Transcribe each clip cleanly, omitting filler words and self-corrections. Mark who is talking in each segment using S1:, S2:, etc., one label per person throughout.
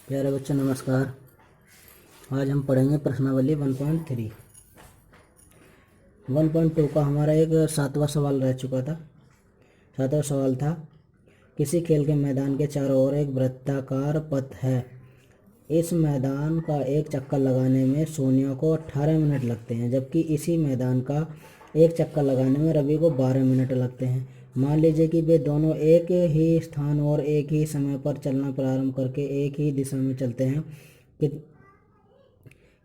S1: प्यारे बच्चों नमस्कार। आज हम पढ़ेंगे प्रश्नावली 1.3। 1.2 का हमारा एक 7वां सवाल रह चुका था। 7वां सवाल था, किसी खेल के मैदान के चारों ओर एक वृत्ताकार पथ है। इस मैदान का एक चक्कर लगाने में सोनिया को 18 मिनट लगते हैं, जबकि इसी मैदान का एक चक्कर लगाने में रवि को 12 मिनट लगते हैं। मान लीजिए कि वे दोनों एक ही स्थान और एक ही समय पर चलना प्रारंभ करके एक ही दिशा में चलते हैं।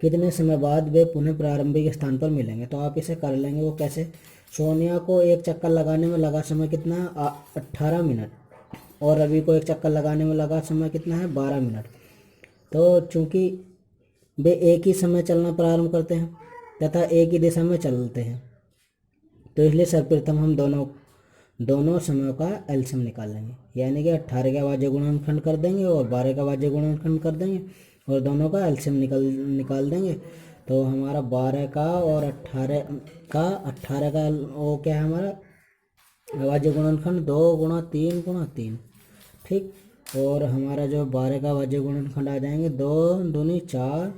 S1: कितने समय बाद वे पुनः प्रारंभिक स्थान पर मिलेंगे। तो आप इसे कर लेंगे। वो कैसे? सोनिया को एक चक्कर लगाने में लगा समय कितना? 18 मिनट। और रवि को एक चक्कर लगाने में लगा समय कितना है? 12 मिनट। तो चूंकि वे एक ही समय चलना प्रारंभ करते हैं तथा एक ही दिशा में चलते हैं, तो इसलिए सर्वप्रथम हम दोनों समयों का एलसीएम निकाल लेंगे। यानी कि 18 का भाज्य गुणनखंड कर देंगे और 12 का भाज्य गुणनखंड कर देंगे और दोनों का एलसीएम निकाल देंगे। तो हमारा 12 का और 18 का वो क्या है हमारा भाज्य गुणनखंड? 2 × 3 × 3। ठीक। और हमारा जो 12 का भाज्य गुणनखंड आ जाएंगे 2 दूनी 4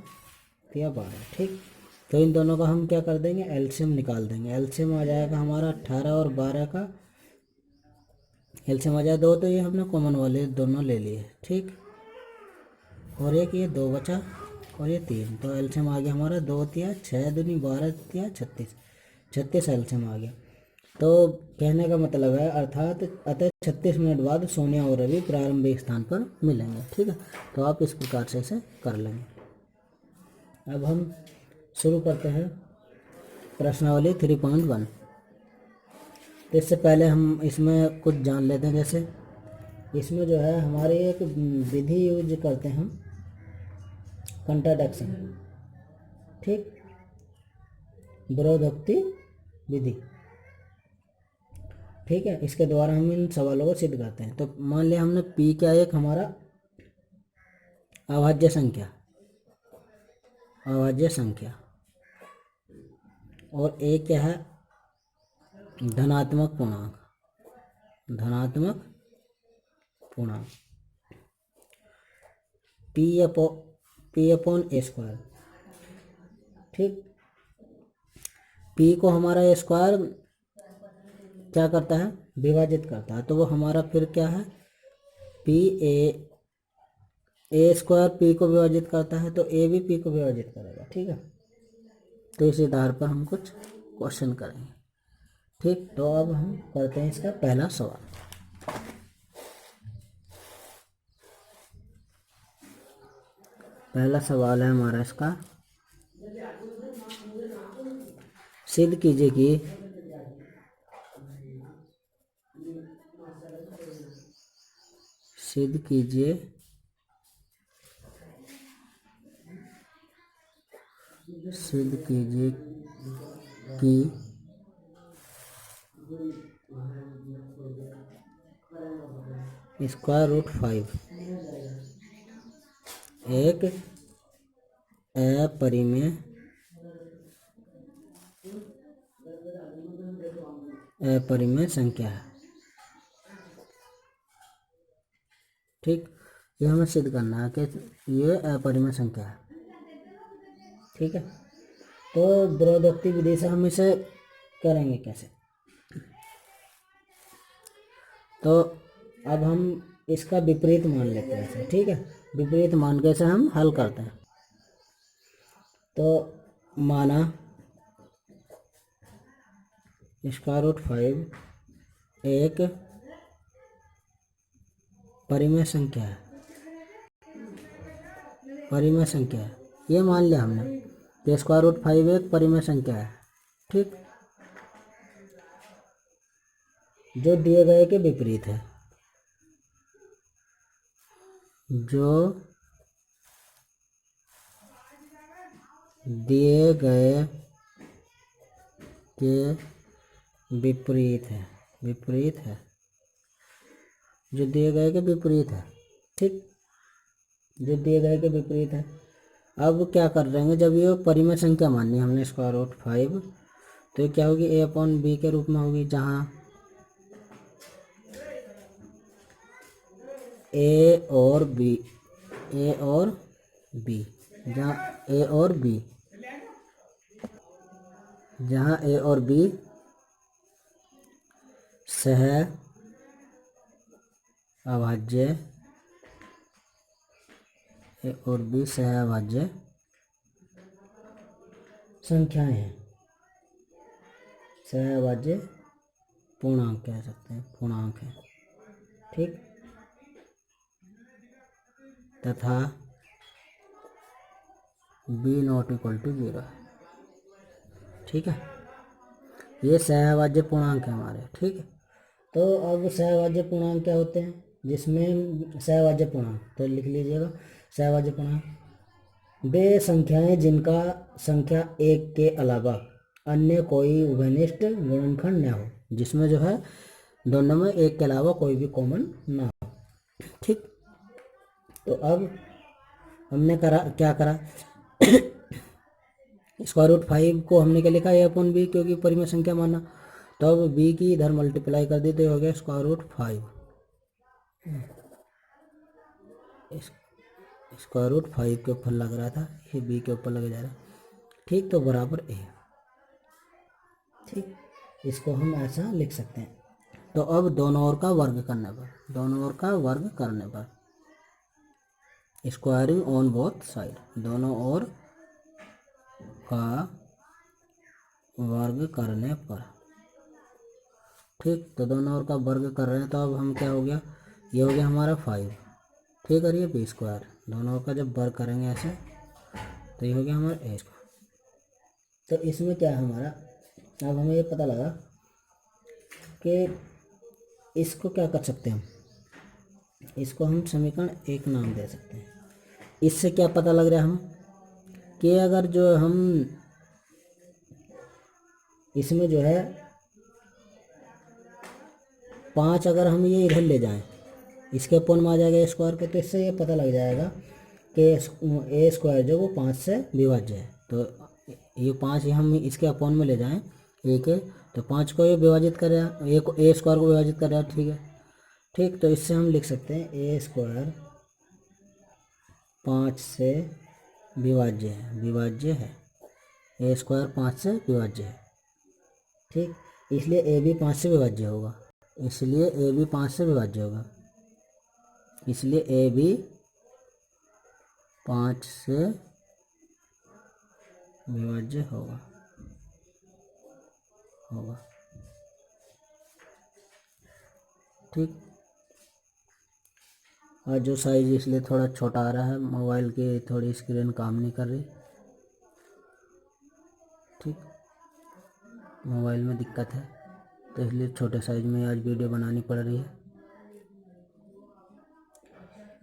S1: या 12। ठीक। तो इन दोनों का हम क्या कर देंगे? एलसीएम निकाल देंगे। एलसीएम आ जाएगा हमारा 18 और 12 का एलसीएम आ जाए 2, तो ये हमने कॉमन वाले दोनों ले लिए। ठीक। और एक ये 2 बचा और ये 3, तो एलसीएम आ गया हमारा 2 या 6 दूनी 12 या 36 एलसीएम आ गया। तो कहने का मतलब है अतः 36 मिनट बाद सोनिया और रवि प्रारंभिक स्थान पर मिलेंगे। ठीक है। तो आप इस प्रकार से इसे कर लेंगे। अब हम शुरू करते हैं प्रश्नावली 3.1। तो इससे पहले हम इसमें कुछ जान लेते हैं। जैसे इसमें जो है हमारी एक विधि यूज करते हैं हम, कंट्राडिक्शन। ठीक। विरोधोक्ति विधि। ठीक है। इसके द्वारा हम इन सवालों को सिद्ध करते हैं। तो मान लिया हमने पी क्या एक हमारा अभाज्य संख्या और ए क्या है? धनात्मक पूर्णांक पी अपॉन ए स्क्वायर। ठीक। पी को हमारा ए स्क्वायर क्या करता है? विभाजित करता है। तो वो हमारा फिर क्या है? पी ए स्क्वायर पी को विभाजित करता है, तो ए भी पी को विभाजित करेगा। ठीक है। तो इस आधार पर हम कुछ क्वेश्चन करेंगे। ठीक। तो अब हम करते हैं इसका पहला सवाल। पहला सवाल है हमारा इसका, सिद्ध कीजिए कि स्क्वायर रूट 5 एक अपरिमेय संख्या है। ठीक। ये हमें सिद्ध करना है कि ये अपरिमेय संख्या है। ठीक है। तो विरोधोक्ति विधि से हम इसे करेंगे कैसे? तो अब हम इसका विपरीत मान लेते हैं इसे। ठीक है। विपरीत मान के इसे हम हल करते हैं। तो माना स्क्वायर रूट 5 एक परिमेय संख्या है। ये मान लिया हमने कि स्क्वायर रूट 5 एक परिमेय संख्या है। ठीक। जो दिए गए के विपरीत है। ठीक। जो दिए गए के विपरीत है। अब क्या कर रहे हैं? जब ये परिमेय संख्या मानी हमने स्क्वायर रूट 5, तो ये क्या होगी? ए अपॉन बी के रूप में होगी, जहाँ ए और बी ए और बी, जहाँ ए और बी, जहाँ ए और बी सह अभाज्य, ए और बी सह अभाज्य संख्याएं हैं, सह अभाज्य पूर्णांक कह सकते हैं, पूर्णांक है, ठीक। तथा बी नॉट इक्वल टू 0 है, ठीक है। ये सहअभाज्य पूर्णांक है हमारे, ठीक है। तो अब सहअभाज्य पूर्णांक क्या होते हैं, जिसमें सहअभाज्य पूर्णांक तो लिख लीजिएगा, सहअभाज्य पूर्णांक वे संख्याएं जिनका संख्या एक के अलावा अन्य कोई उभयनिष्ठ गुणनखंड न हो, जिसमें जो है दोनों में एक के अलावा कोई भी कॉमन ना हो, ठीक। तो अब हमने क्या करा स्क्वायर रूट 5 को हमने क्या लिखा, ए अपॉन बी, क्योंकि परिमेय संख्या माना। तो अब बी की इधर मल्टीप्लाई कर दी तो हो गया स्क्वायर रूट 5, स्क्वायर रूट 5 के ऊपर लग रहा था, ये बी के ऊपर लग जा रहा है, ठीक। तो बराबर ए, ठीक, इसको हम ऐसा लिख सकते हैं। तो अब दोनों ओर का वर्ग करने पर, दोनों ओर का वर्ग करने पर, स्क्वायरिंग ऑन बोथ साइड, दोनों ओर का वर्ग करने पर, ठीक। तो दोनों ओर का वर्ग कर रहे हैं, तो अब हम क्या हो गया, ये हो गया हमारा 5, ठीक। और ये बी स्क्वायर, दोनों ओर का जब वर्ग करेंगे ऐसे तो ये हो गया हमारा ए स्क्वायर। तो इसमें क्या है हमारा, अब हमें ये पता लगा कि इसको क्या कर सकते हैं हम, इसको हम समीकरण 1 नाम दे सकते हैं। इससे क्या पता लग रहा है हम कि अगर जो हम इसमें जो है 5 अगर हम ये इधर ले जाएं, इसके अपॉन में आ जाएगा ए स्क्वायर के, तो इससे ये पता लग जाएगा कि ए स्क्वायर जो वो 5 से विभाज्य है। तो ये 5 हम इसके अपॉन में ले जाएं एक है, तो 5 को ये विभाजित कर रहा है, ए स्क्वायर को विभाजित कर रहा है, ठीक है, ठीक। तो इससे हम लिख सकते हैं ए स्क्वायर 5 से विभाज्य है, विभाज्य है, ए स्क्वायर 5 से विभाज्य है, ठीक। इसलिए ए भी 5 से विभाज्य होगा, इसलिए ए भी 5 से विभाज्य होगा, इसलिए ए भी 5 से विभाज्य होगा, ठीक। और जो साइज इसलिए थोड़ा छोटा आ रहा है, मोबाइल की थोड़ी स्क्रीन काम नहीं कर रही, ठीक, मोबाइल में दिक्कत है, तो इसलिए छोटे साइज में आज वीडियो बनानी पड़ रही है।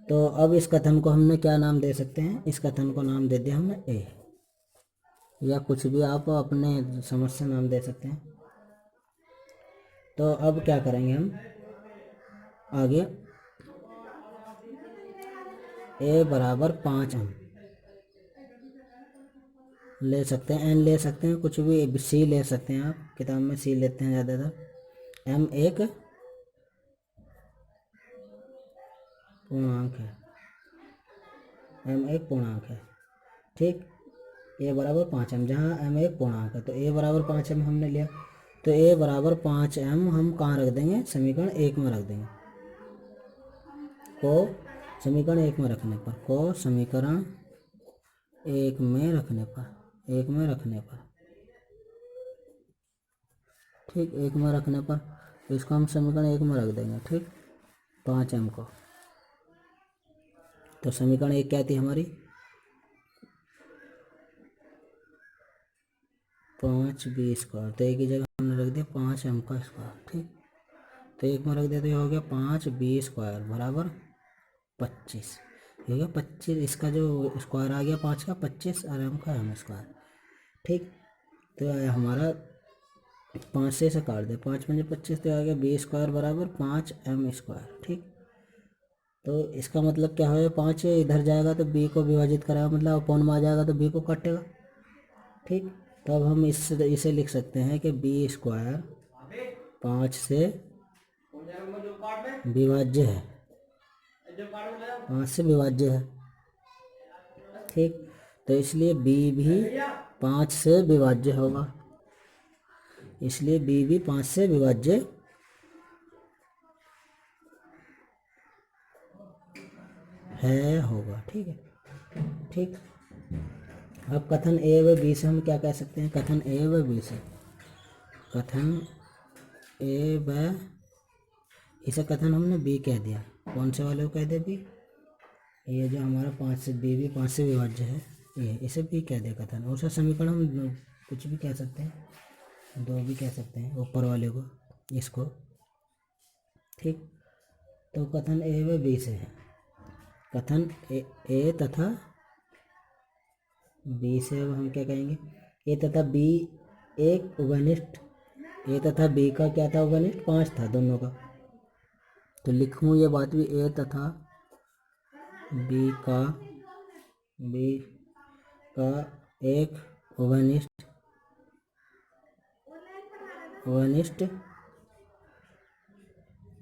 S1: तो अब इस कथन को हमने क्या नाम दे सकते हैं, इस कथन को नाम दे दिया हमने ए, या कुछ भी आप अपने समझ से नाम दे सकते हैं। तो अब क्या करेंगे हम आगे, ए बराबर 5 हम ले सकते हैं, एन ले सकते हैं, कुछ भी सी ले सकते हैं, आप किताब में सी लेते हैं ज़्यादातर। एम एक पूर्णांक है, एम एक पूर्णांक है, ठीक। ए बराबर 5 एम, जहाँ एम एक पूर्णांक है, तो ए बराबर 5 एम हमने लिया, तो ए बराबर 5 एम हम कहाँ रख देंगे, समीकरण 1 में रख देंगे, को समीकरण 1 में रखने पर, को समीकरण 1 में रखने पर, 1 में रखने पर, ठीक, 1 में रखने पर, तो इसको हम समीकरण 1 में रख देंगे, ठीक, 5 एम को। तो समीकरण 1 क्या थी हमारी, 5 बी स्क्वायर, तो एक ही जगह हमने रख दिया 5 एम का स्क्वायर, ठीक। तो 1 में रख दिया, तो ये हो गया 5 बी स्क्वायर बराबर 25, ये हो गया 25, इसका जो स्क्वायर आ गया 5 का 25 और एम का एम स्क्वायर, ठीक। तो हमारा 5 से इसे काट दे, 5 पंजे 25, तो आ गया बी स्क्वायर बराबर 5 एम स्क्वायर, ठीक। तो इसका मतलब क्या है, 5 इधर जाएगा तो बी को विभाजित करेगा, मतलब अपॉन में आ जाएगा तो बी को काटेगा, ठीक। तो अब हम इसे लिख सकते हैं कि बी स्क्वायर 5 से विभाज्य है, 5 से विभाज्य है, ठीक, तो इसलिए b भी 5 से विभाज्य होगा, इसलिए b भी 5 से विभाज्य है होगा। ठीक है, ठीक। अब कथन ए व बी से हम क्या कह सकते हैं? कथन ए व बी से, कथन ए व, इसे कथन हमने बी कह दिया, कौन से वाले को कह दिया? बी। ये जो हमारा 5 से बी भी 5 से विभाज्य है, ये इसे बी कह दिया कथन। और उसका समीकरण हम कुछ भी कह सकते हैं, 2 भी कह सकते हैं, ऊपर वाले को, इसको। ठीक, तो कथन ए व बी से है, कथन ए तथा बी से अब हम क्या कहेंगे? ए तथा बी एक उभयनिष्ठ, ए तथा बी का क्या था? उभयनिष्ठ 5 था दोनों का। तो लिखूँ ये बात भी, ए तथा बी का एक उभयनिष्ठ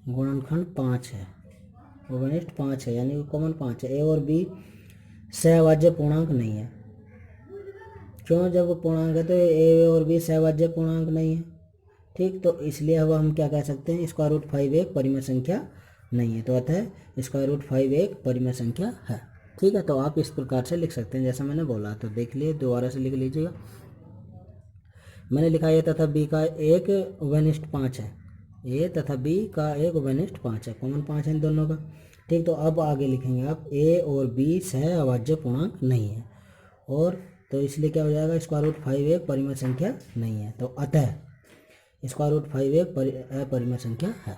S1: गुणनखंड 5 है, उभयनिष्ठ 5 है, यानी कॉमन 5 है। ए और बी सहभाज्य पूर्णांक नहीं है। क्यों? जब पूर्णांक है तो ए और बी सहभाज्य पूर्णांक नहीं है। ठीक, तो इसलिए अब हम क्या कह सकते हैं? स्क्वायर रूट 5 एक परिमेय संख्या नहीं है, तो अतः स्क्वायर रूट 5 एक परिमेय संख्या है। ठीक है, तो आप इस प्रकार से लिख सकते हैं जैसा मैंने बोला। तो देख लिए, दोबारा से लिख लीजिएगा। मैंने लिखा ए तथा बी का एक उभयनिष्ठ 5 है, ए तथा बी का एक उभयनिष्ठ 5 है, कॉमन 5 है इन दोनों का। ठीक, तो अब आगे लिखेंगे आप, ए और बी सहअभाज्य पूर्णांक नहीं है, और तो इसलिए क्या हो जाएगा? स्क्वायर रूट 5 एक परिमेय संख्या नहीं है, तो अतः स्क्वायर रूट 5 एक अपरिमेय संख्या है।